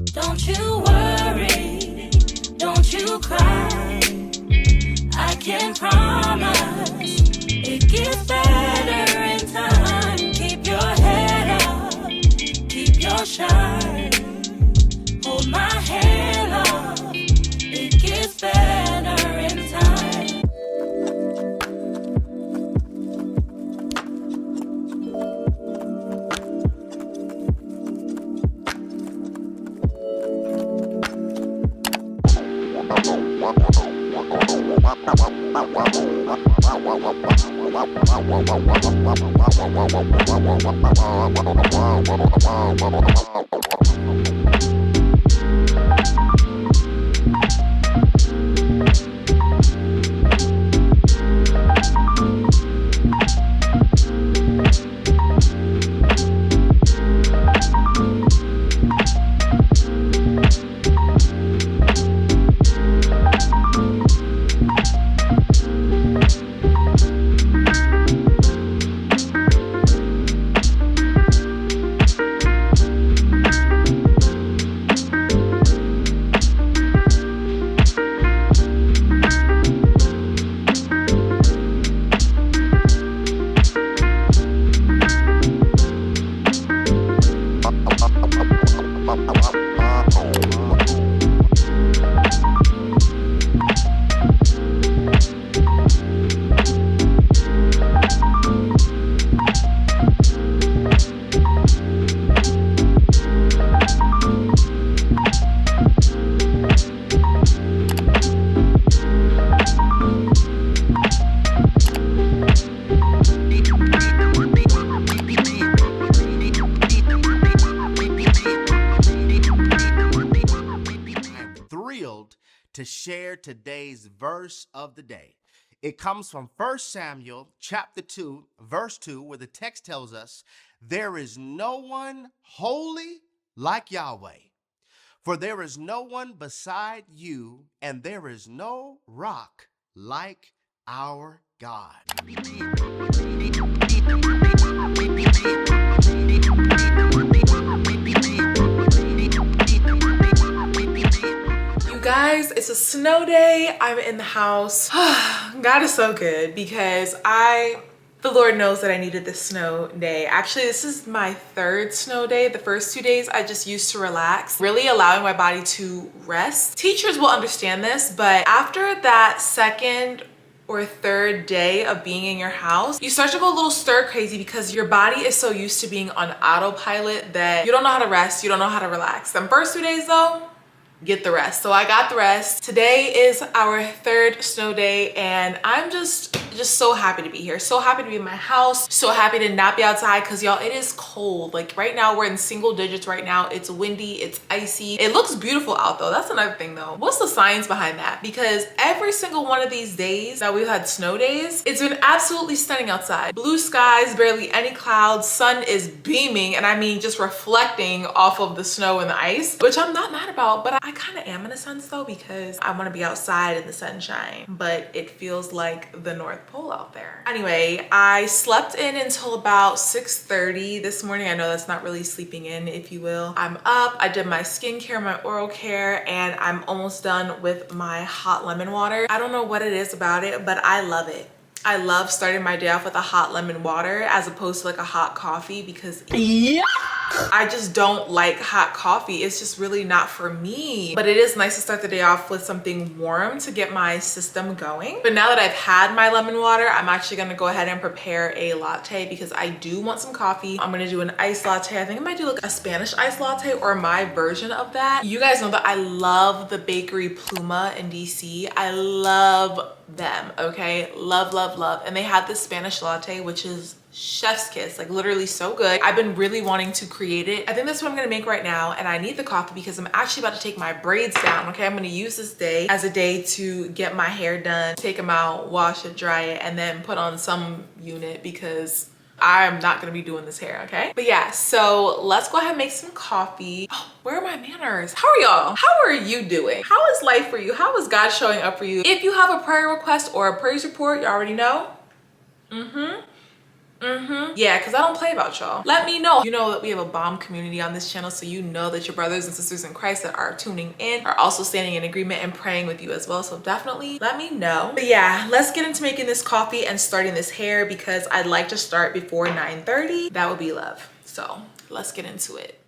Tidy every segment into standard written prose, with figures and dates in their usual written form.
Don't you worry, don't you cry. I can promise it gets better in time. Keep your head up, keep your shine. Hold my hand up, it gets better in time. To share today's verse of the day. It comes from 1 Samuel chapter 2, verse 2, where the text tells us, "There is no one holy like Yahweh, for there is no one beside you, and there is no rock like our God." Guys, it's a snow day. I'm in the house. God is so good because the Lord knows that I needed this snow day. Actually, this is my third snow day. The first 2 days I just used to relax, really allowing my body to rest. Teachers will understand this, but after that second or third day of being in your house, you start to go a little stir crazy because your body is so used to being on autopilot that you don't know how to rest, you don't know how to relax. The first 2 days though, get the rest. So I got the rest. Today is our third snow day and I'm just so happy to be here. So happy to be in my house. So happy to not be outside because y'all, it is cold. Like right now we're in single digits right now. It's windy, it's icy. It looks beautiful out though. That's another thing though. What's the science behind that? Because every single one of these days that we've had snow days, it's been absolutely stunning outside. Blue skies, barely any clouds, sun is beaming, and I mean just reflecting off of the snow and the ice, which I'm not mad about, but I kind of am in a sense though because I want to be outside in the sunshine, but it feels like the North Pole out there. Anyway, I slept in until about 6:30 this morning. I know that's not really sleeping in, if you will. I'm up, I did my skincare, my oral care, and I'm almost done with my hot lemon water. I don't know what it is about it, but I love it. I love starting my day off with a hot lemon water as opposed to like a hot coffee because I just don't like hot coffee. It's just really not for me. But it is nice to start the day off with something warm to get my system going. But now that I've had my lemon water, I'm actually gonna go ahead and prepare a latte because I do want some coffee. I'm gonna do an iced latte. I think I might do like a Spanish iced latte or my version of that. You guys know that I love the bakery Pluma in DC. I love them, okay? Love, love, love. And they have this Spanish latte, which is chef's kiss, like literally so good. I've been really wanting to create it. I think that's what I'm gonna make right now, and I need the coffee because I'm actually about to take my braids down, okay? I'm gonna use this day as a day to get my hair done, take them out, wash it, dry it, and then put on some unit because I'm not gonna be doing this hair, okay? But yeah, so let's go ahead and make some coffee. Oh, where are my manners? How are y'all? How are you doing? How is life for you? How is God showing up for you? If you have a prayer request or a praise report, you already know. Yeah, because I don't play about y'all. Let me know. You know that we have a bomb community on this channel, so you know that your brothers and sisters in Christ that are tuning in are also standing in agreement and praying with you as well. So definitely let me know. But yeah, let's get into making this coffee and starting this hair because I'd like to start before 9:30. That would be love. So let's get into it.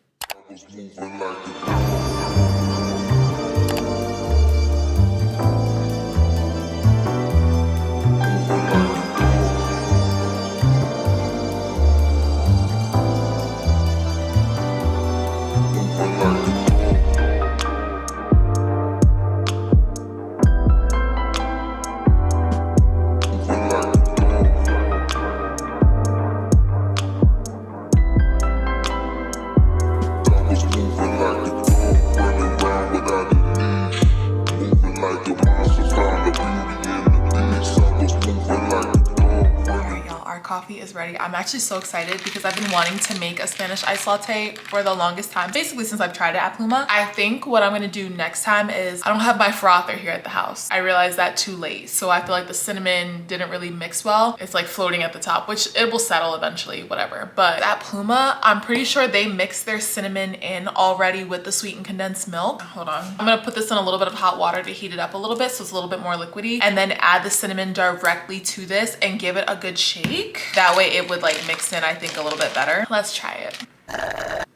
Coffee is ready. I'm actually so excited because I've been wanting to make a Spanish iced latte for the longest time, basically since I've tried it at Pluma. I think what I'm gonna do next time is I don't have my frother here at the house. I realized that too late, so I feel like the cinnamon didn't really mix well. It's like floating at the top, which it will settle eventually, whatever. But at Pluma, I'm pretty sure they mix their cinnamon in already with the sweetened condensed milk. Hold on. I'm gonna put this in a little bit of hot water to heat it up a little bit so it's a little bit more liquidy, and then add the cinnamon directly to this and give it a good shake. That way it would like mix in, I think, a little bit better. Let's try it.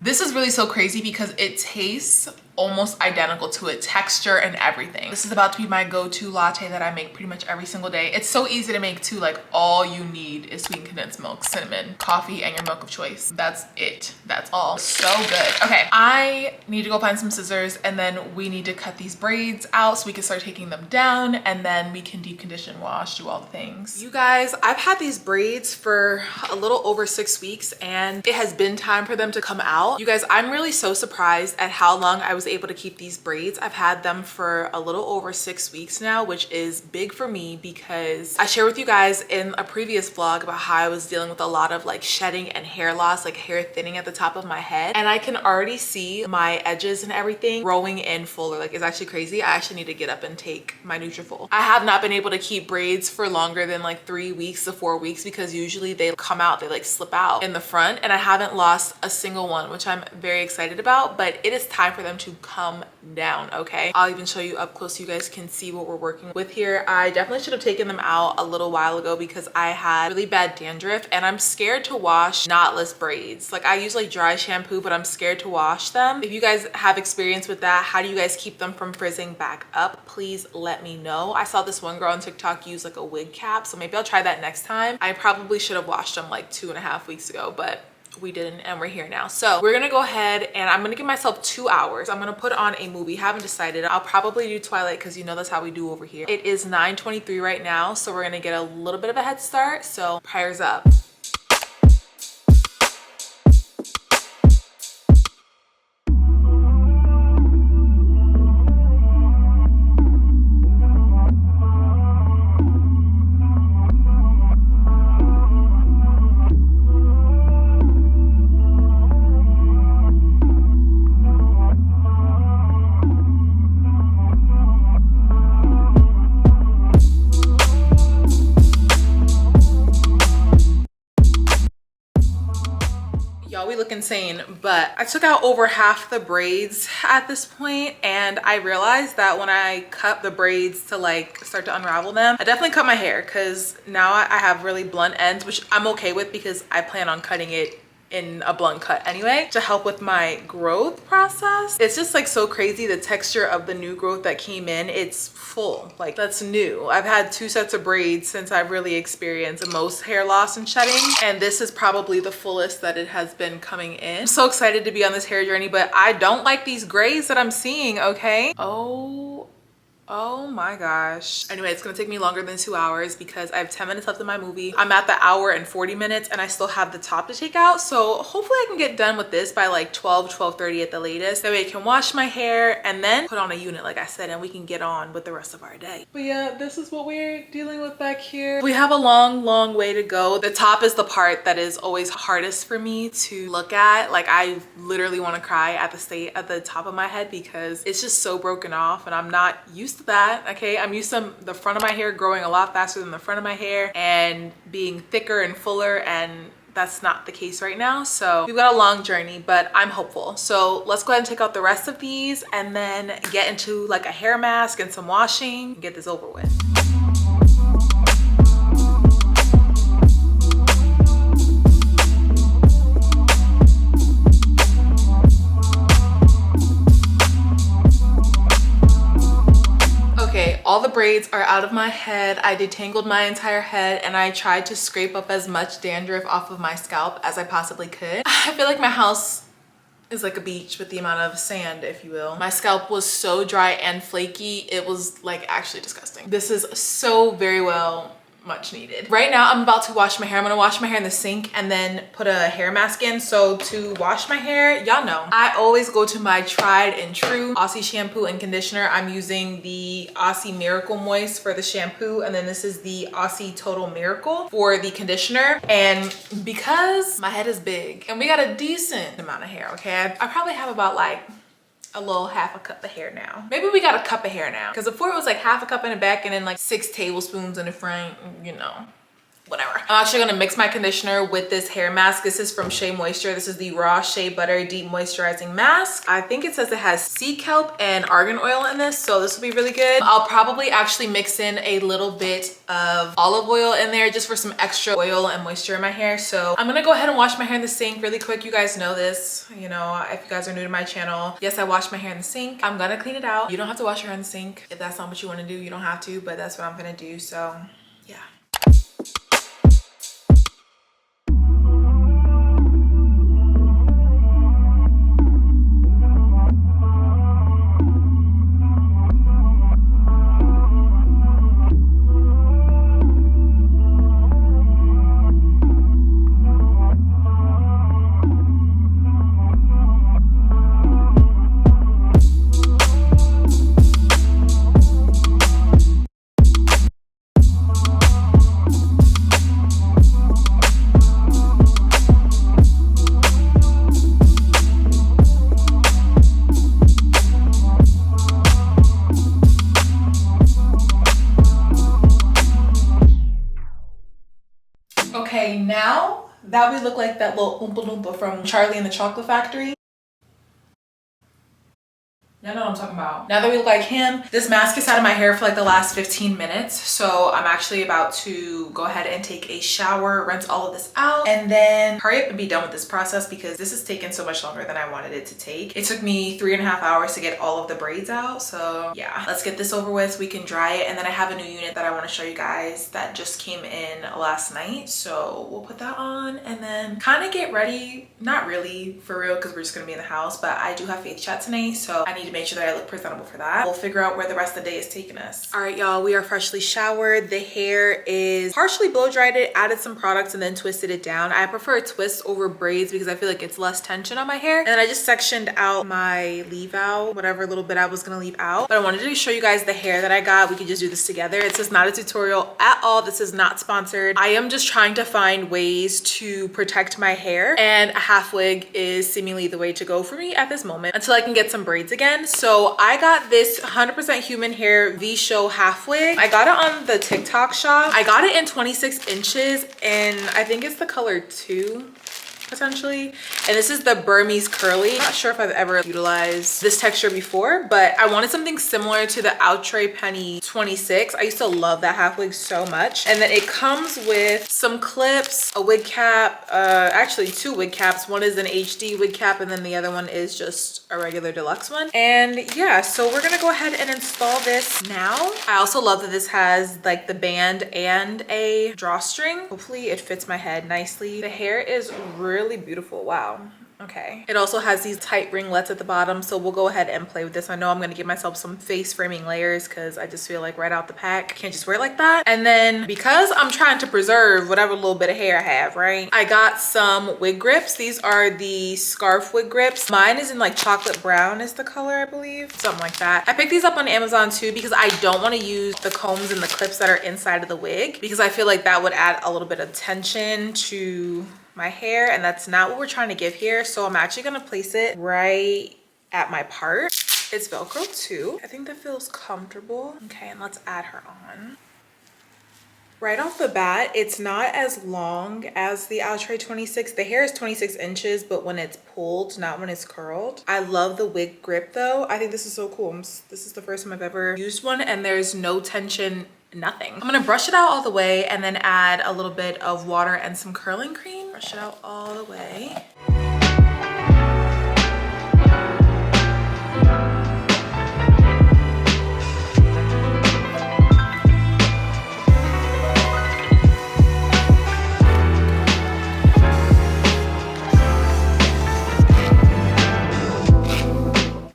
This is really so crazy because it tastes almost identical to it, texture and everything. This is about to be my go-to latte that I make pretty much every single day. It's so easy to make too. Like all you need is sweetened condensed milk, cinnamon, coffee, and your milk of choice. That's it. That's all. So good. Okay, I need to go find some scissors and then we need to cut these braids out so we can start taking them down and then we can deep condition, wash, do all the things. You guys, I've had these braids for a little over 6 weeks and it has been time for them to come out. You guys, I'm really so surprised at how long I was able to keep these braids. I've had them for a little over 6 weeks now, which is big for me because I shared with you guys in a previous vlog about how I was dealing with a lot of like shedding and hair loss, like hair thinning at the top of my head. And I can already see my edges and everything growing in fuller. Like it's actually crazy. I actually need to get up and take my Nutrafol. I have not been able to keep braids for longer than like 3 weeks to 4 weeks because usually they come out, they like slip out in the front, and I haven't lost a single one, which I'm very excited about, but it is time for them to come down. Okay, I'll even show you up close so you guys can see what we're working with here. I definitely should have taken them out a little while ago because I had really bad dandruff and I'm scared to wash knotless braids. Like I use like dry shampoo, but I'm scared to wash them. If you guys have experience with that, how do you guys keep them from frizzing back up? Please let me know. I saw this one girl on TikTok use like a wig cap, so maybe I'll try that next time. I probably should have washed them like 2.5 weeks ago, but we didn't and we're here now. So we're gonna go ahead and I'm gonna give myself 2 hours. I'm gonna put on a movie. Haven't decided. I'll probably do Twilight because you know that's how we do over here. It is 9:23 right now, so we're gonna get a little bit of a head start. So prayers up. Y'all, we look insane, but I took out over half the braids at this point and I realized that when I cut the braids to like start to unravel them, I definitely cut my hair because now I have really blunt ends, which I'm okay with because I plan on cutting it in a blunt cut anyway to help with my growth process. It's just like so crazy, the texture of the new growth that came in. It's full, like that's new. I've had 2 sets of braids since I've really experienced the most hair loss and shedding, and this is probably the fullest that it has been coming in. I'm so excited to be on this hair journey, but I don't like these grays that I'm seeing. Okay, oh my gosh. Anyway, it's gonna take me longer than 2 hours because I have 10 minutes left in my movie. I'm at the hour and 40 minutes and I still have the top to take out. So hopefully I can get done with this by like 12:30 at the latest. That way I can wash my hair and then put on a unit like I said, and we can get on with the rest of our day. But yeah, this is what we're dealing with back here. We have a long way to go. The top is the part that is always hardest for me to look at. Like I literally want to cry at the top of my head because it's just so broken off and I'm not used used to that, okay? I'm used to the front of my hair growing a lot faster than the front of my hair and being thicker and fuller, and that's not the case right now. So we've got a long journey, but I'm hopeful. So let's go ahead and take out the rest of these and then get into like a hair mask and some washing and get this over with. All the braids are out of my head. I detangled my entire head and I tried to scrape up as much dandruff off of my scalp as I possibly could. I feel like my house is like a beach with the amount of sand, if you will. My scalp was so dry and flaky. It was like actually disgusting. This is so very well much needed. Right now I'm about to wash my hair. I'm gonna wash my hair in the sink and then put a hair mask in. So to wash my hair, y'all know I always go to my tried and true Aussie shampoo and conditioner. I'm using the Aussie Miracle Moist for the shampoo, and then this is the Aussie Total Miracle for the conditioner. And because my head is big and we got a decent amount of hair, okay, I probably have about like a little half a cup of hair now. Maybe we got a cup of hair now, because before it was like half a cup in the back and then like 6 tablespoons in the front, you know, whatever. I'm actually gonna mix my conditioner with this hair mask. This is from Shea Moisture. This is the Raw Shea Butter Deep Moisturizing Mask. I think it says it has sea kelp and argan oil in this, so this will be really good. I'll probably actually mix in a little bit of olive oil in there just for some extra oil and moisture in my hair. So I'm gonna go ahead and wash my hair in the sink really quick. You guys know this, you know, if you guys are new to my channel. Yes, I wash my hair in the sink. I'm gonna clean it out. You don't have to wash your hair in the sink. If that's not what you wanna do, you don't have to, but that's what I'm gonna do, so yeah. Okay, now that we look like that little Oompa Loompa from Charlie and the Chocolate Factory. Y'all know what I'm talking about. Now that we look like him, this mask is out of my hair for like the last 15 minutes. So I'm actually about to go ahead and take a shower, rinse all of this out, and then hurry up and be done with this process because this has taken so much longer than I wanted it to take. It took me 3.5 hours to get all of the braids out. So yeah, let's get this over with so we can dry it. And then I have a new unit that I want to show you guys that just came in last night. So we'll put that on and then kind of get ready. Not really for real because we're just gonna be in the house, but I do have faith chat tonight. So I need to make sure that I look presentable for that. We'll figure out where the rest of the day is taking us. All right, y'all, we are freshly showered. The hair is partially blow dried it, added some products and then twisted it down. I prefer a twist over braids because I feel like it's less tension on my hair. And then I just sectioned out my leave out, whatever little bit I was gonna leave out. But I wanted to show you guys the hair that I got. We could just do this together. This is not a tutorial at all. This is not sponsored. I am just trying to find ways to protect my hair, and a half wig is seemingly the way to go for me at this moment until I can get some braids again. So I got this 100% human hair V-Show half wig. I got it on the TikTok shop. I got it in 26 inches and I think it's the color 2 potentially. And this is the Burmese curly. I'm not sure if I've ever utilized this texture before, but I wanted something similar to the Outre Penny 26. I used to love that half wig so much. And then it comes with some clips, a wig cap, actually 2 wig caps. One is an HD wig cap and then the other one is just a regular deluxe one. And yeah, so we're gonna go ahead and install this now. I also love that this has like the band and a drawstring. Hopefully it fits my head nicely. The hair is really beautiful. Wow. Okay. It also has these tight ringlets at the bottom, so we'll go ahead and play with this. I know I'm gonna give myself some face framing layers because I just feel like right out the pack, I can't just wear it like that. And then because I'm trying to preserve whatever little bit of hair I have, right? I got some wig grips. These are the scarf wig grips. Mine is in like chocolate brown is the color, I believe. Something like that. I picked these up on Amazon too because I don't want to use the combs and the clips that are inside of the wig because I feel like that would add a little bit of tension to my hair, and that's not what we're trying to give here. So I'm actually gonna place it right at my part. It's Velcro too. I think that feels comfortable. Okay, and let's add her on. Right off the bat, it's not as long as the Outre 26. The hair is 26 inches, but when it's pulled, not when it's curled. I love the wig grip though. I think this is so cool. This is the first time I've ever used one and there's no tension, nothing. I'm gonna brush it out all the way and then add a little bit of water and some curling cream. Brush it out all the way.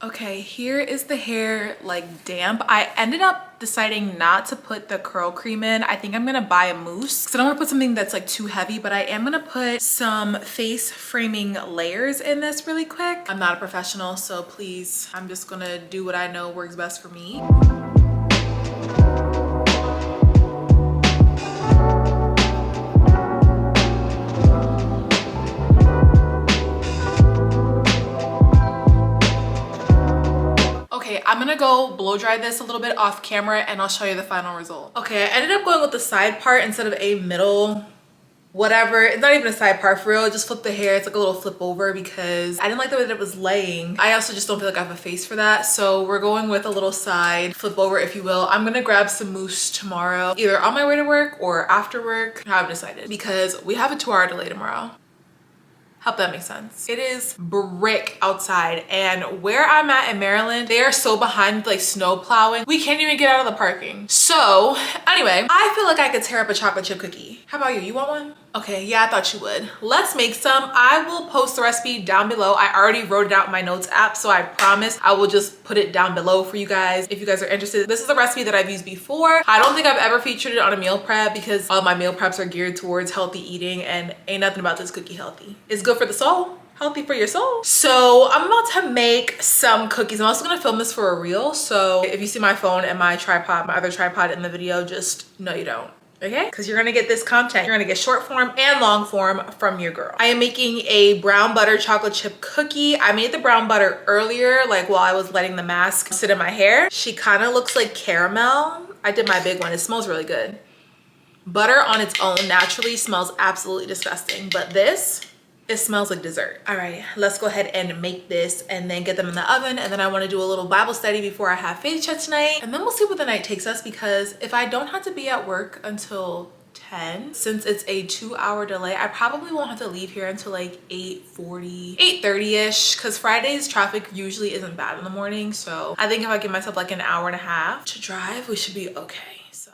Okay, here is the hair like damp. I ended up deciding not to put the curl cream in. I think I'm gonna buy a mousse because I don't want to put something that's like too heavy, but I am gonna put some face framing layers in this really quick. I'm not a professional, so please, I'm just gonna do what I know works best for me. Okay, I'm gonna go blow dry this a little bit off camera and I'll show you the final result. Okay, I ended up going with the side part instead of a middle whatever. It's not even a side part for real. I just flipped the hair. It's like a little flip over because I didn't like the way that it was laying. I also just don't feel like I have a face for that. So we're going with a little side flip over, if you will. I'm gonna grab some mousse tomorrow, either on my way to work or after work. I haven't decided because we have a 2-hour delay tomorrow. Hope that makes sense. It is brick outside and where I'm at in Maryland, they are so behind like snow plowing. We can't even get out of the parking. So anyway, I feel like I could tear up a chocolate chip cookie. How about you? You want one? Okay, yeah, I thought you would. Let's make some. I will post the recipe down below. I already wrote it out in my notes app, so I promise I will just put it down below for you guys if you guys are interested. This is a recipe that I've used before. I don't think I've ever featured it on a meal prep because all my meal preps are geared towards healthy eating and ain't nothing about this cookie healthy. It's good for the soul. Healthy for your soul. So I'm about to make some cookies. I'm also gonna film this for a reel. So if you see my phone and my tripod, my other tripod in the video, just know you don't. Okay, because you're gonna get this content. You're gonna get short form and long form from your girl. I am making a brown butter chocolate chip cookie. I made the brown butter earlier, like while I was letting the mask sit in my hair. She kind of looks like caramel. I did my big one. It smells really good. Butter on its own naturally smells absolutely disgusting, but this, it smells like dessert. All right, let's go ahead and make this and then get them in the oven. And then I want to do a little Bible study before I have faith chat tonight. And then we'll see what the night takes us, because if I don't have to be at work until 10, since it's a 2-hour delay, I probably won't have to leave here until like 8:40, 8:30-ish, because Friday's traffic usually isn't bad in the morning. So I think if I give myself like an hour and a half to drive, we should be okay. So.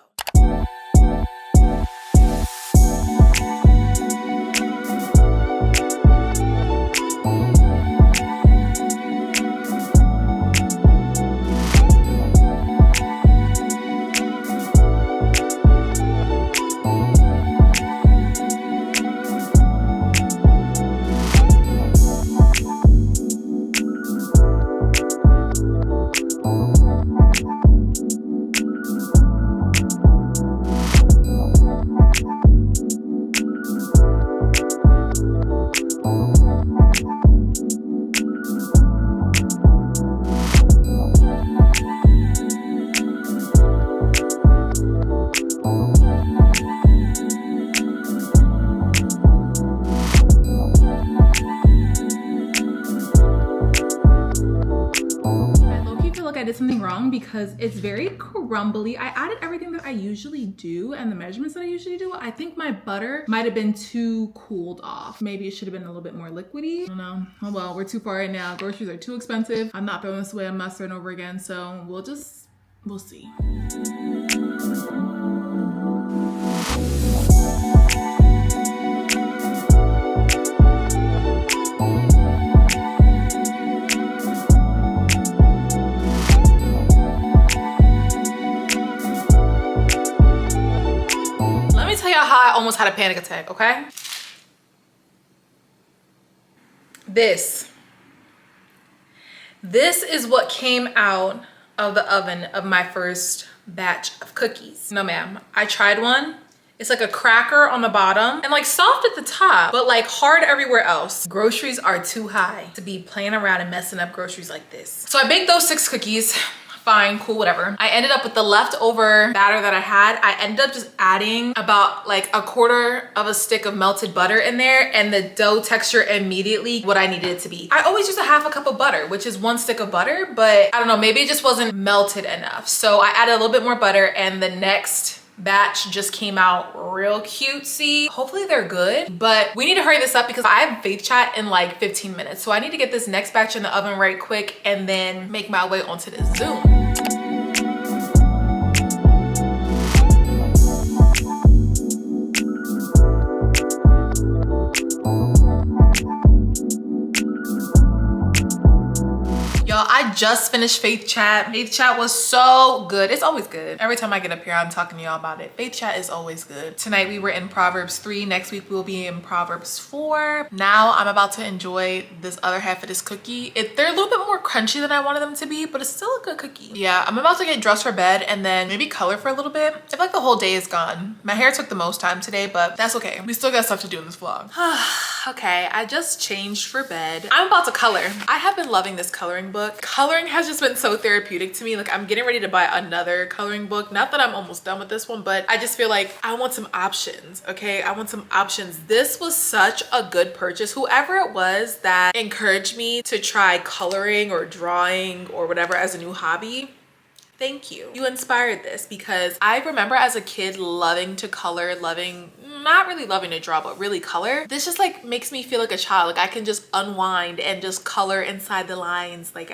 Because it's very crumbly. I added everything that I usually do and the measurements that I usually do. I think my butter might have been too cooled off. Maybe it should have been a little bit more liquidy. I don't know. Oh well, we're too far in now. Groceries are too expensive. I'm not throwing this away a mess starting over again. So we'll see. How I almost had a panic attack, okay? This is what came out of the oven of my first batch of cookies. No ma'am, I tried one. It's like a cracker on the bottom and like soft at the top, but like hard everywhere else. Groceries are too high to be playing around and messing up groceries like this. So I baked those 6 cookies. Fine, cool, whatever. I ended up with the leftover batter that I had. I ended up just adding about like 1/4 of a stick of melted butter in there, and the dough texture immediately what I needed it to be. I always use a 1/2 cup of butter, which is 1 stick of butter, but I don't know, maybe it just wasn't melted enough. So I added a little bit more butter, and the next batch just came out real cutesy. Hopefully they're good, but we need to hurry this up because I have faith chat in like 15 minutes. So I need to get this next batch in the oven right quick and then make my way onto the Zoom. Y'all, I just finished Faith Chat. Faith Chat was so good. It's always good. Every time I get up here, I'm talking to y'all about it. Faith Chat is always good. Tonight we were in Proverbs 3. Next week we'll be in Proverbs 4. Now I'm about to enjoy this other half of this cookie. They're a little bit more crunchy than I wanted them to be, but it's still a good cookie. Yeah, I'm about to get dressed for bed and then maybe color for a little bit. I feel like the whole day is gone. My hair took the most time today, but that's okay. We still got stuff to do in this vlog. Okay, I just changed for bed. I'm about to color. I have been loving this coloring book. Coloring has just been so therapeutic to me. Like, I'm getting ready to buy another coloring book. Not that I'm almost done with this one, but I just feel like I want some options, okay? I want some options. This was such a good purchase. Whoever it was that encouraged me to try coloring or drawing or whatever as a new hobby, thank you. You inspired this, because I remember as a kid loving to color, not really loving to draw, but really color. This just like makes me feel like a child. Like I can just unwind and just color inside the lines. Like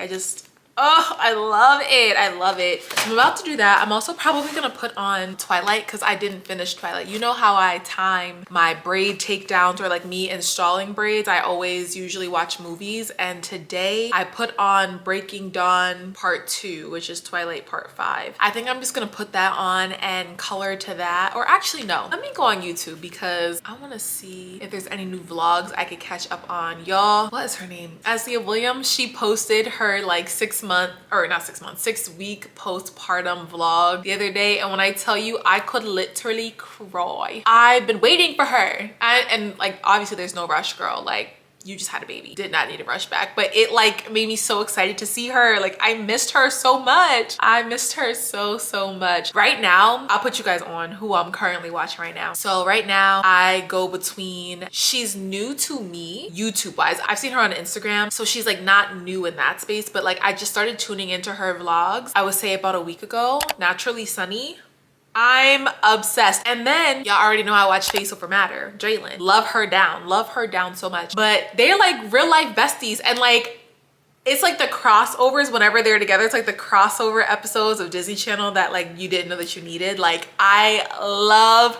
oh, I love it. I love it. I'm about to do that. I'm also probably gonna put on Twilight because I didn't finish Twilight. You know how I time my braid takedowns or like me installing braids? I always usually watch movies, and today I put on Breaking Dawn Part 2, which is Twilight Part 5. I think I'm just gonna put that on and color to that. Or actually no, let me go on YouTube because I wanna see if there's any new vlogs I could catch up on. Y'all, what is her name? Aslia Williams, she posted her like 6 week postpartum vlog the other day, and when I tell you, I could literally cry. I've been waiting for her, and like obviously there's no rush, girl. Like, you just had a baby, did not need to rush back, but it like made me so excited to see her. Like, I missed her so much. I missed her so much. Right now, I'll put you guys on who I'm currently watching right now. So right now I go between, she's new to me YouTube wise. I've seen her on Instagram, so she's like not new in that space, but like I just started tuning into her vlogs, I would say about a week ago. Naturally Sunny, I'm obsessed. And then y'all already know I watch Face Over Matter. Jalen, love her down so much. But they're like real life besties, and like it's like the crossovers whenever they're together. It's like the crossover episodes of Disney Channel that like you didn't know that you needed. Like, I love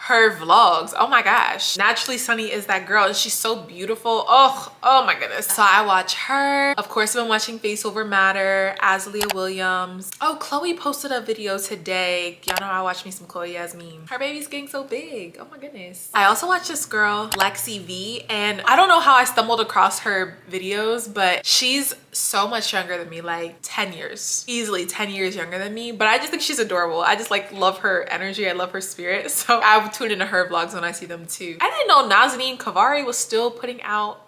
her vlogs. Oh my gosh. Naturally Sunny is that girl, and she's so beautiful. Oh my goodness. So I watch her. Of course, I've been watching Face Over Matter, Aslia Williams. Oh, Chloe posted a video today. Y'all know I watch me some Chloe Yasmin. Her baby's getting so big. Oh my goodness. I also watch this girl, Lexi V, and I don't know how I stumbled across her videos, but she's so much younger than me, like 10 years. Easily 10 years younger than me, but I just think she's adorable. I just like love her energy. I love her spirit. So I tune into her vlogs when I see them too. I didn't know Nazanin Kavari was still putting out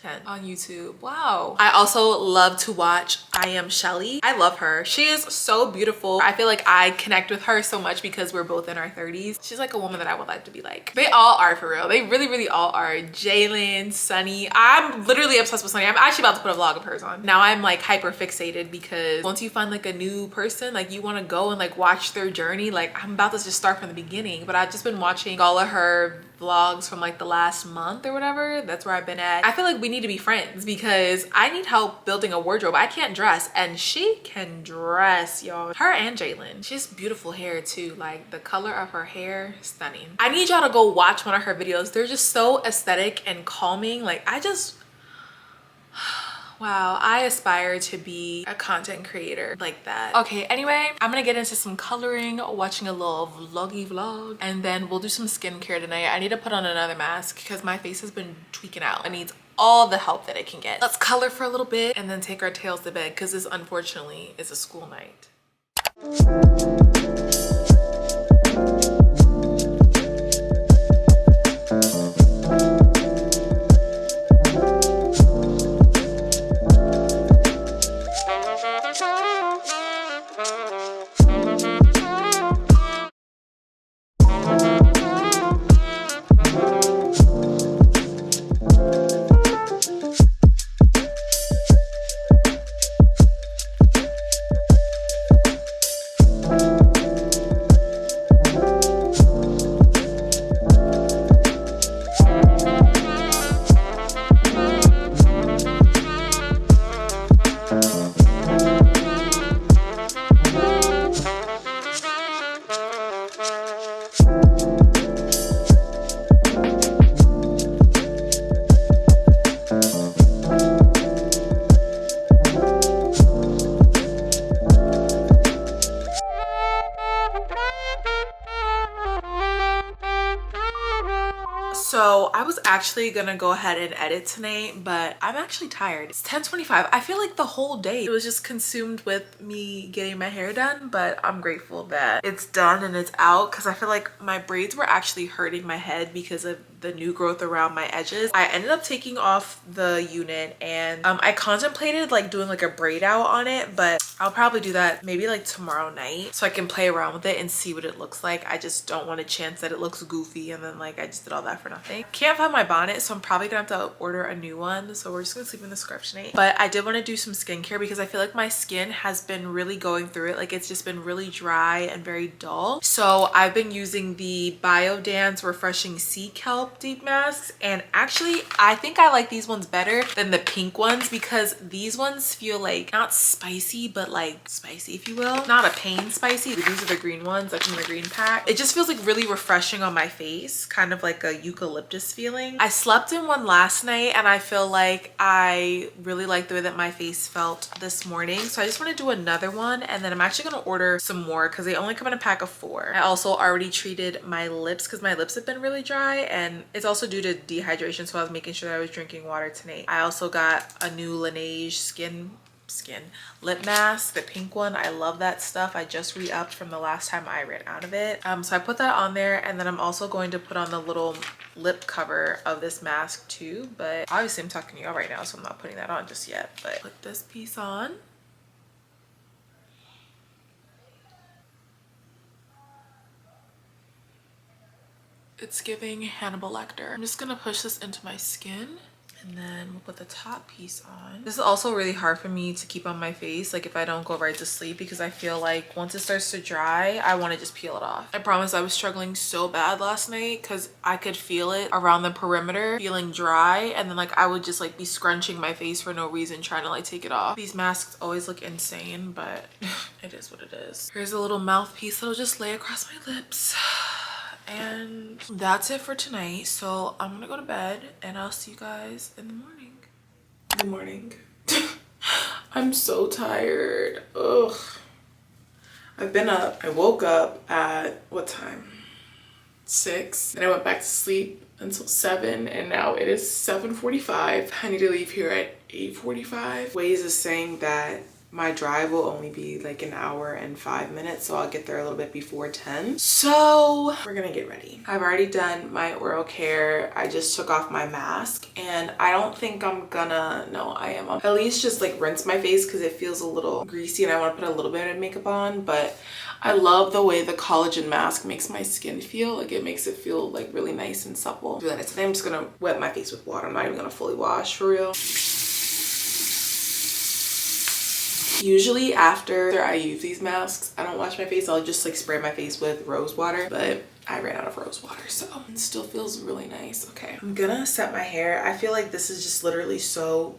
content on YouTube. Wow. I also love to watch I Am Shelly. I love her. She is so beautiful. I feel like I connect with her so much because we're both in our 30s. She's like a woman that I would like to be like. They all are, for real. They really all are. Jalen, Sunny. I'm literally obsessed with Sunny. I'm actually about to put a vlog of hers on. Now I'm like hyper fixated because once you find like a new person, like you want to go and like watch their journey. Like, I'm about to just start from the beginning, but I've just been watching all of her vlogs from like the last month or whatever. That's where I've been at. I feel like we need to be friends because I need help building a wardrobe. I can't dress, and she can dress, y'all. Her and Jalen. She has beautiful hair too. Like, the color of her hair, stunning. I need y'all to go watch one of her videos. They're just so aesthetic and calming. Like, wow, I aspire to be a content creator like that. Okay, anyway, I'm gonna get into some coloring, watching a little vloggy vlog, and then we'll do some skincare tonight. I need to put on another mask because my face has been tweaking out. It needs all the help that it can get. Let's color for a little bit and then take our tails to bed because this unfortunately is a school night. So I was actually gonna go ahead and edit tonight, but I'm actually tired. It's 10:25. I feel like the whole day it was just consumed with me getting my hair done, but I'm grateful that it's done and it's out because I feel like my braids were actually hurting my head because of the new growth around my edges. I ended up taking off the unit and I contemplated like doing like a braid out on it, but I'll probably do that maybe like tomorrow night so I can play around with it and see what it looks like. I just don't want a chance that it looks goofy and then like I just did all that for nothing. Can't find my bonnet, so I'm probably gonna have to order a new one. So we're just gonna sleep in the scarf tonight. But I did want to do some skincare because I feel like my skin has been really going through it. Like it's just been really dry and very dull. So I've been using the Biodance Refreshing Sea Kelp deep masks, and actually I think I like these ones better than the pink ones because these ones feel like not spicy but like spicy, if you will, not a pain spicy. These are the green ones, like from the green pack. It just feels like really refreshing on my face, kind of like a eucalyptus feeling. I slept in one last night and I feel like I really like the way that my face felt this morning, so I just want to do another one, and then I'm actually going to order some more because they only come in a pack of 4. I also already treated my lips because my lips have been really dry, and it's also due to dehydration, so I was making sure that I was drinking water tonight. I also got a new Laneige skin lip mask, the pink one. I love that stuff. I just re-upped from the last time I ran out of it. So I put that on there, and then I'm also going to put on the little lip cover of this mask too, but obviously I'm talking to y'all right now, so I'm not putting that on just yet. But put this piece on. It's giving Hannibal Lecter. I'm just gonna push this into my skin, and then we'll put the top piece on. This is also really hard for me to keep on my face, like if I don't go right to sleep, because I feel like once it starts to dry, I want to just peel it off. I promise I was struggling so bad last night because I could feel it around the perimeter feeling dry, and then like I would just like be scrunching my face for no reason trying to like take it off. These masks always look insane, but it is what it is. Here's a little mouthpiece that'll just lay across my lips. And that's it for tonight, so I'm gonna go to bed and I'll see you guys in the morning. Good morning. I'm so tired. Ugh. I've been up. I woke up at what time? 6, and I went back to sleep until 7, and now it is 7:45. I need to leave here at 8:45. Waze is saying that my drive will only be like an hour and 5 minutes, so I'll get there a little bit before 10. So we're gonna get ready. I've already done my oral care. I just took off my mask, and I don't think I'm gonna, no, I am at least just like rinse my face because it feels a little greasy and I want to put a little bit of makeup on. But I love the way the collagen mask makes my skin feel. Like it makes it feel like really nice and supple. So today I'm just gonna wet my face with water. I'm not even gonna fully wash for real. Usually after I use these masks, I don't wash my face. I'll just like spray my face with rose water, but I ran out of rose water, so it still feels really nice. Okay, I'm gonna set my hair. I feel like this is just literally so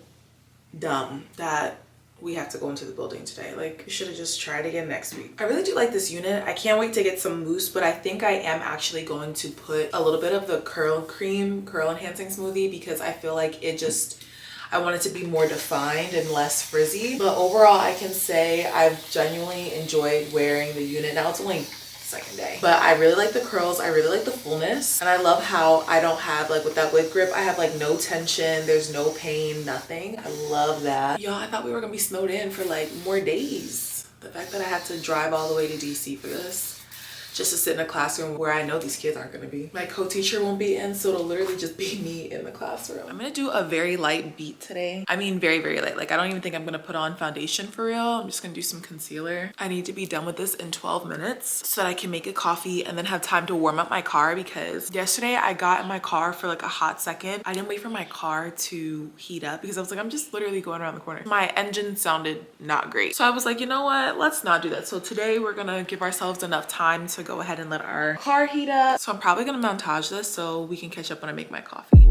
dumb that we have to go into the building today. Like we should have just tried again next week. I really do like this unit. I can't wait to get some mousse, but I think I am actually going to put a little bit of the curl enhancing smoothie because I feel like it just, I want it to be more defined and less frizzy. But overall, I can say I've genuinely enjoyed wearing the unit. Now it's only second day, but I really like the curls. I really like the fullness, and I love how I don't have like with that wig grip, I have like no tension, there's no pain, nothing. I love that. Y'all, I thought we were gonna be snowed in for like more days. The fact that I had to drive all the way to DC for this just to sit in a classroom where I know these kids aren't gonna be. My co-teacher won't be in, so it'll literally just be me in the classroom. I'm gonna do a very light beat today. I mean very, very light. Like I don't even think I'm gonna put on foundation for real. I'm just gonna do some concealer. I need to be done with this in 12 minutes so that I can make a coffee and then have time to warm up my car, because yesterday I got in my car for like a hot second. I didn't wait for my car to heat up because I was like, I'm just literally going around the corner. My engine sounded not great. So I was like, you know what? Let's not do that. So today we're gonna give ourselves enough time to go ahead and let our car heat up. So I'm probably gonna montage this so we can catch up when I make my coffee.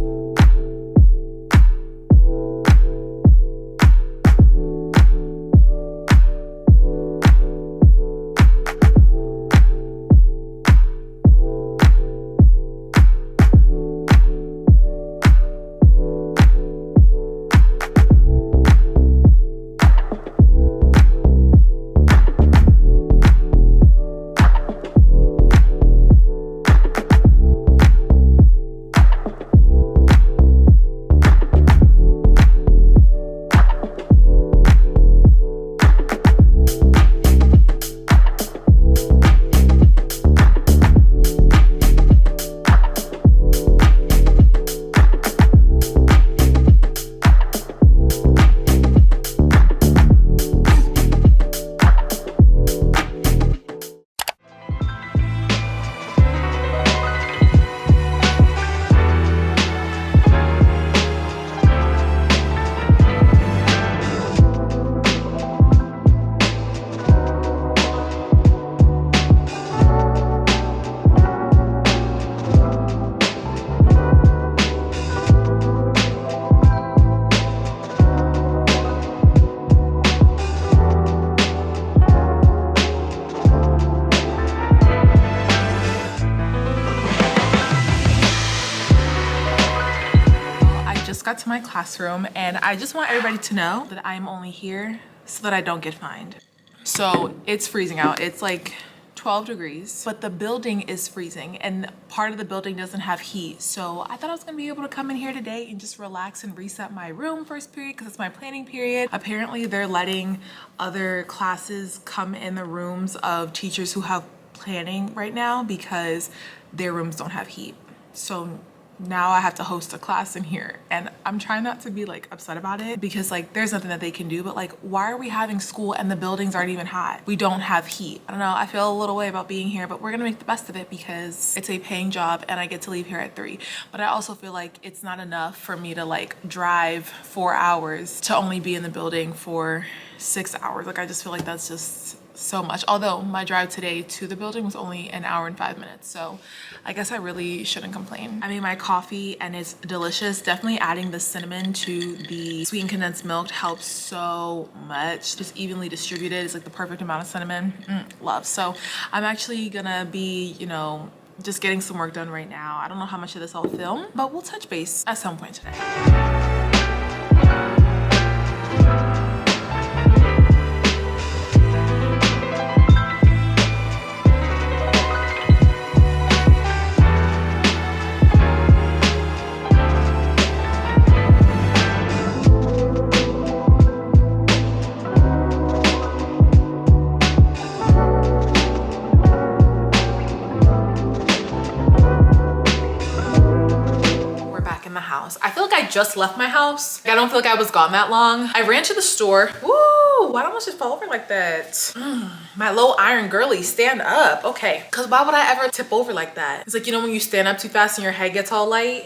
my classroom, and I just want everybody to know that I'm only here so that I don't get fined. So it's freezing out. It's like 12 degrees, but the building is freezing and part of the building doesn't have heat. So I thought I was gonna be able to come in here today and just relax and reset my room first period because it's my planning period. Apparently they're letting other classes come in the rooms of teachers who have planning right now because their rooms don't have heat. So now I have to host a class in here, and I'm trying not to be like upset about it because like there's nothing that they can do, but like why are we having school and the buildings aren't even hot? We don't have heat. I don't know, I feel a little way about being here, but we're gonna make the best of it because it's a paying job and I get to leave here at 3. But I also feel like it's not enough for me to like drive 4 hours to only be in the building for 6 hours. Like I just feel like that's just so much. Although my drive today to the building was only 1 hour and 5 minutes. So I guess I really shouldn't complain. I made my coffee and it's delicious. Definitely adding the cinnamon to the sweetened condensed milk helps so much. Just evenly distributed. It's like the perfect amount of cinnamon. Love. So I'm actually gonna be, you know, just getting some work done right now. I don't know how much of this I'll film, but we'll touch base at some point today. I feel like I just left my house. I don't feel like I was gone that long. I ran to the store. Woo, why don't I just fall over like that? My low iron girly, stand up. Okay, because why would I ever tip over like that? It's like, you know, when you stand up too fast and your head gets all light?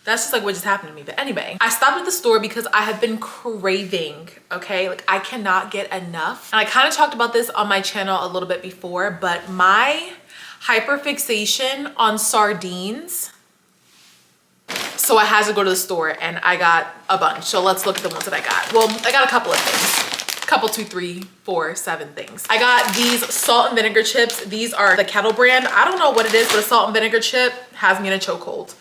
That's just like what just happened to me. But anyway, I stopped at the store because I have been craving, okay? Like I cannot get enough. And I kind of talked about this on my channel a little bit before, but my hyperfixation on sardines. So I had to go to the store and I got a bunch. So let's look at the ones that I got. Well, I got a couple of things. Couple, 2, 3, 4, 7 things. I got these salt and vinegar chips. These are the Kettle brand. I don't know what it is, but a salt and vinegar chip has me in a chokehold.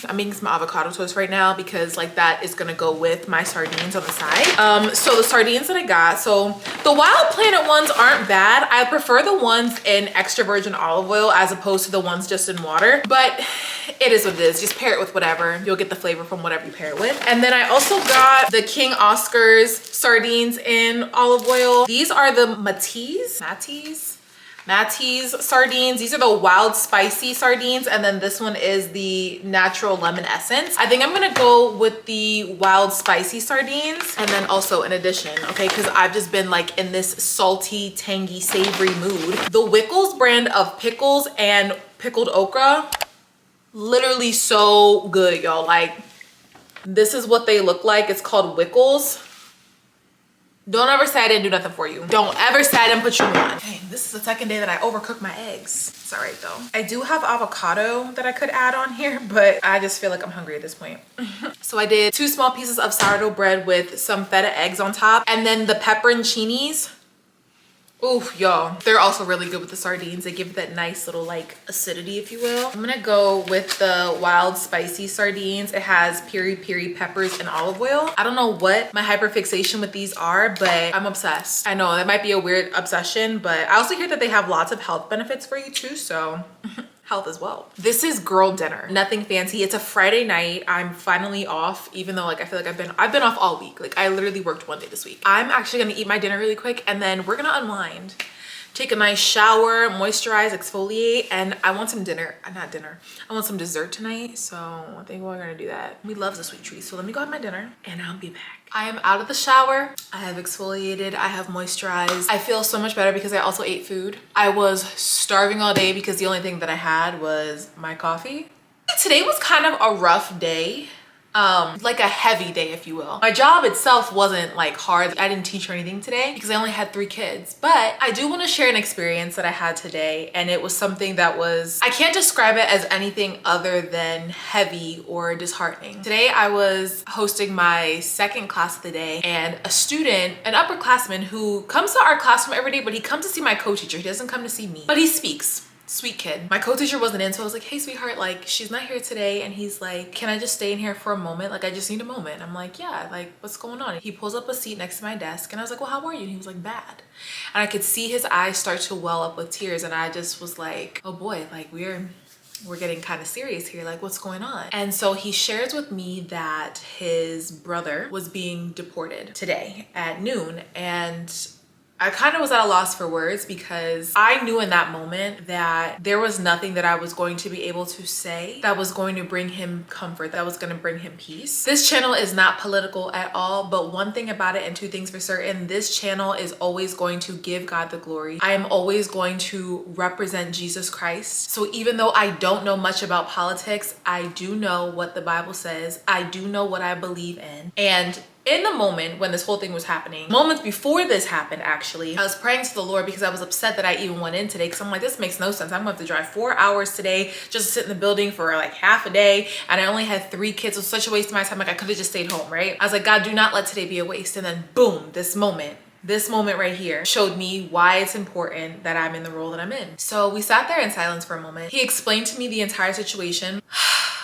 I'm making some avocado toast right now because like that is gonna go with my sardines on the side. So the sardines that I got, so the Wild Planet ones aren't bad. I prefer the ones in extra virgin olive oil as opposed to the ones just in water, but it is what it is. Just pair it with whatever. You'll get the flavor from whatever you pair it with. And then I also got the King Oscar's sardines in olive oil. These are the Mattee's sardines. These are the wild spicy sardines, and then this one is the natural lemon essence. I think I'm gonna go with the wild spicy sardines, and then also in addition, okay, because I've just been like in this salty, tangy, savory mood. The Wickles brand of pickles and pickled okra, literally so good, y'all. Like this is what they look like. It's called Wickles. Don't ever say I didn't do nothing for you. Don't ever say I didn't put you on. Dang, this is the second day that I overcooked my eggs. It's all right though. I do have avocado that I could add on here, but I just feel like I'm hungry at this point. So I did 2 small pieces of sourdough bread with some feta eggs on top, and then the pepperoncinis. Oof, y'all, they're also really good with the sardines. They give that nice little like acidity, if you will. I'm gonna go with the wild spicy sardines. It has peri peri peppers and olive oil. I don't know what my hyperfixation with these are, but I'm obsessed. I know that might be a weird obsession, but I also hear that they have lots of health benefits for you too, so health as well. This is girl dinner, nothing fancy. It's a Friday night. I'm finally off, even though like I feel like I've been off all week. Like I literally worked 1 day this week. I'm actually gonna eat my dinner really quick and then we're gonna unwind, take a nice shower, moisturize, exfoliate, and I want some I want some dessert tonight, so I think we're gonna do that. We love the sweet treats, so let me go have my dinner and I'll be back. I am out of the shower. I have exfoliated, I have moisturized. I feel so much better because I also ate food. I was starving all day because the only thing that I had was my coffee. Today was kind of a rough day. Like a heavy day, if you will. My job itself wasn't like hard. I didn't teach or anything today because I only had 3 kids, but I do want to share an experience that I had today, and it was something that was, I can't describe it as anything other than heavy or disheartening. Today I was hosting my 2nd class of the day, and a student, an upperclassman who comes to our classroom every day, but he comes to see my co-teacher. He doesn't come to see me, but he speaks. Sweet kid. My co-teacher wasn't in, so I was like, hey sweetheart, like she's not here today. And he's like, can I just stay in here for a moment? Like I just need a moment. I'm like, yeah, like what's going on? He pulls up a seat next to my desk and I was like, well, how are you? And he was like, bad. And I could see his eyes start to well up with tears. And I just was like, oh boy, like we're getting kind of serious here. Like what's going on? And so he shares with me that his brother was being deported today at noon. And I kind of was at a loss for words because I knew in that moment that there was nothing that I was going to be able to say that was going to bring him comfort, that was going to bring him peace. This channel is not political at all, but one thing about it and two things for certain, this channel is always going to give God the glory. I am always going to represent Jesus Christ. So even though I don't know much about politics, I do know what the Bible says. I do know what I believe in. And in the moment when this whole thing was happening, moments before this happened actually, I was praying to the Lord because I was upset that I even went in today because I'm like, this makes no sense. I'm gonna have to drive 4 hours today just to sit in the building for like half a day, and I only had 3 kids. It was such a waste of my time. Like I could have just stayed home, right? I was like, God, do not let today be a waste. And then boom, this moment right here showed me why it's important that I'm in the role that I'm in. So we sat there in silence for a moment. He explained to me the entire situation.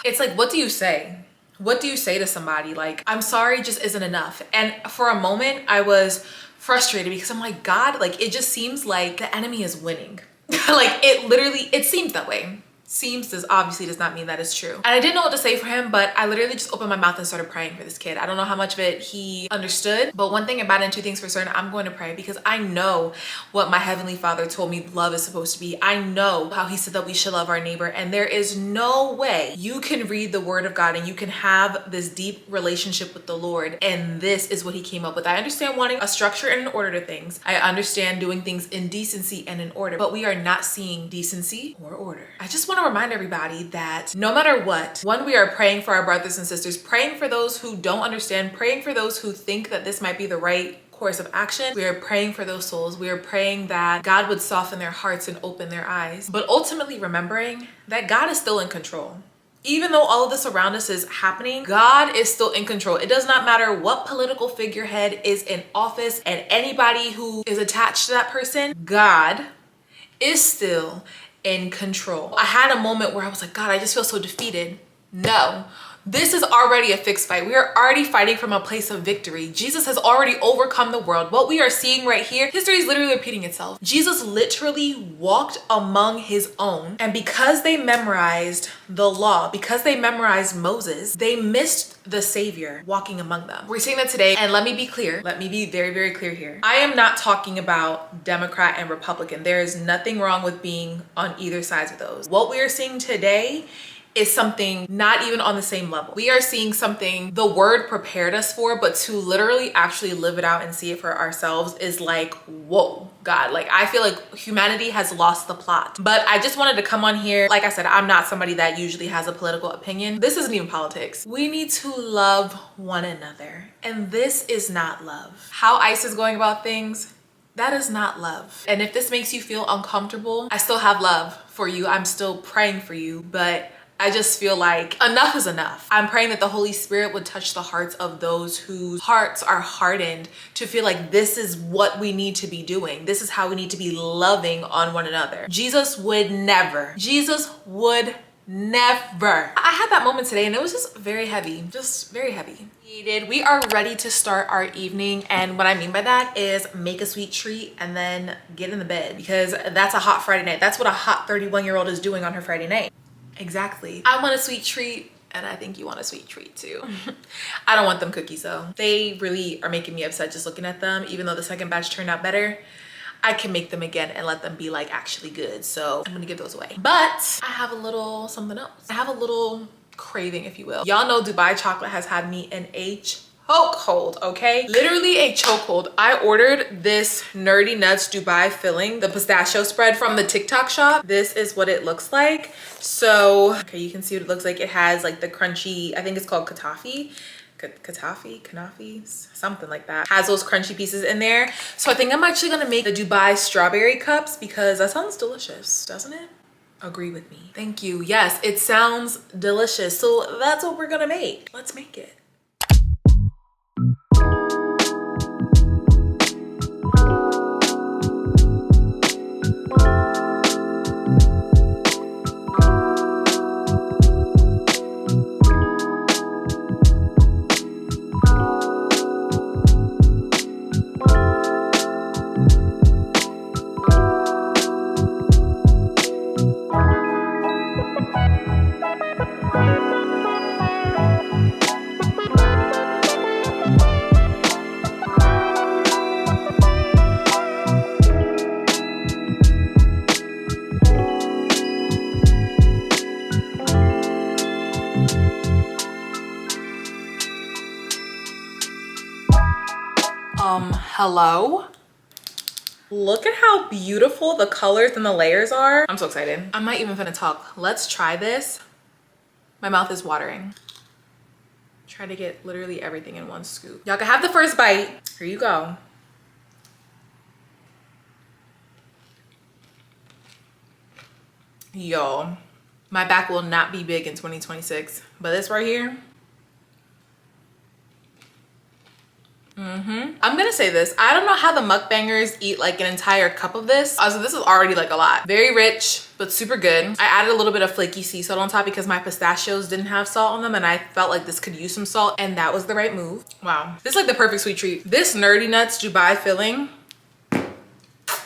It's like, what do you say? What do you say to somebody? Like, I'm sorry just isn't enough. And for a moment I was frustrated because I'm like, God, like it just seems like the enemy is winning. Like it seems that way. Seems obviously does not mean that is true. And I didn't know what to say for him, but I literally just opened my mouth and started praying for this kid. I don't know how much of it he understood, but one thing about it and two things for certain, I'm going to pray because I know what my Heavenly Father told me love is supposed to be. I know how he said that we should love our neighbor, and there is no way you can read the word of God and you can have this deep relationship with the Lord and this is what he came up with. I understand wanting a structure and an order to things. I understand doing things in decency and in order, but we are not seeing decency or order. I just want to remind everybody that no matter what, one, we are praying for our brothers and sisters, praying for those who don't understand, praying for those who think that this might be the right course of action. We are praying for those souls. We are praying that God would soften their hearts and open their eyes, but ultimately remembering that God is still in control. Even though all of this around us is happening, God is still in control. It does not matter what political figurehead is in office and anybody who is attached to that person, God is still in control. I had a moment where I was like, God, I just feel so defeated. No, this is already a fixed fight. We are already fighting from a place of victory. Jesus has already overcome the world. What we are seeing right here, history is literally repeating itself. Jesus literally walked among his own, and because they memorized the law, because they memorized Moses, they missed the Savior walking among them. We're seeing that today, and let me be clear. Let me be very, very clear here. I am not talking about Democrat and Republican. There is nothing wrong with being on either side of those. What we are seeing today is something not even on the same level. We are seeing something the word prepared us for, but to literally actually live it out and see it for ourselves is like, whoa, God. Like, I feel like humanity has lost the plot. But I just wanted to come on here. Like I said, I'm not somebody that usually has a political opinion. This isn't even politics. We need to love one another. And this is not love. How ICE is going about things, that is not love. And if this makes you feel uncomfortable, I still have love for you. I'm still praying for you, but I just feel like enough is enough. I'm praying that the Holy Spirit would touch the hearts of those whose hearts are hardened to feel like this is what we need to be doing. This is how we need to be loving on one another. Jesus would never. I had that moment today and it was just very heavy, just very heavy. We are ready to start our evening, and what I mean by that is make a sweet treat and then get in the bed, because that's a hot Friday night. That's what a hot 31-year-old is doing on her Friday night. Exactly. I want a sweet treat, and I think you want a sweet treat too. I don't want them cookies though. They really are making me upset just looking at them. Even though the second batch turned out better, I can make them again and let them be like actually good. So I'm gonna give those away. But I have a little something else. I have a little craving, if you will. Y'all know Dubai chocolate has had me in a chokehold, okay? Literally a chokehold. I ordered this Nerdy Nuts Dubai filling, the pistachio spread from the TikTok shop. This is what it looks like. So, okay, you can see what it looks like. It has like the crunchy, I think it's called kanafi, something like that. Has those crunchy pieces in there. So I think I'm actually gonna make the Dubai strawberry cups because that sounds delicious, doesn't it? Agree with me. Thank you. Yes, it sounds delicious. So that's what we're gonna make. Let's make it. Hello? Look at how beautiful the colors and the layers are. I'm so excited. I'm not even gonna talk. Let's try this. My mouth is watering. Try to get literally everything in one scoop. Y'all can have the first bite. Here you go. Yo, my back will not be big in 2026, but this right here. I'm gonna say this. I don't know how the mukbangers eat like an entire cup of this. Also, this is already like a lot. Very rich, but super good. I added a little bit of flaky sea salt on top because my pistachios didn't have salt on them and I felt like this could use some salt, and that was the right move. Wow. This is like the perfect sweet treat. This Nerdy Nuts Dubai filling,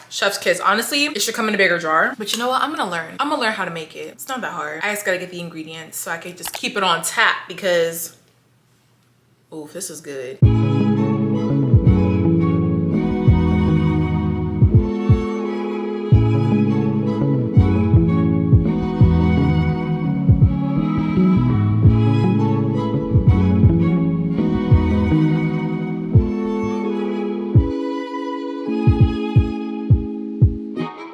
chef's kiss. Honestly, it should come in a bigger jar, but you know what? I'm gonna learn how to make it. It's not that hard. I just gotta get the ingredients so I can just keep it on tap because, ooh, this is good.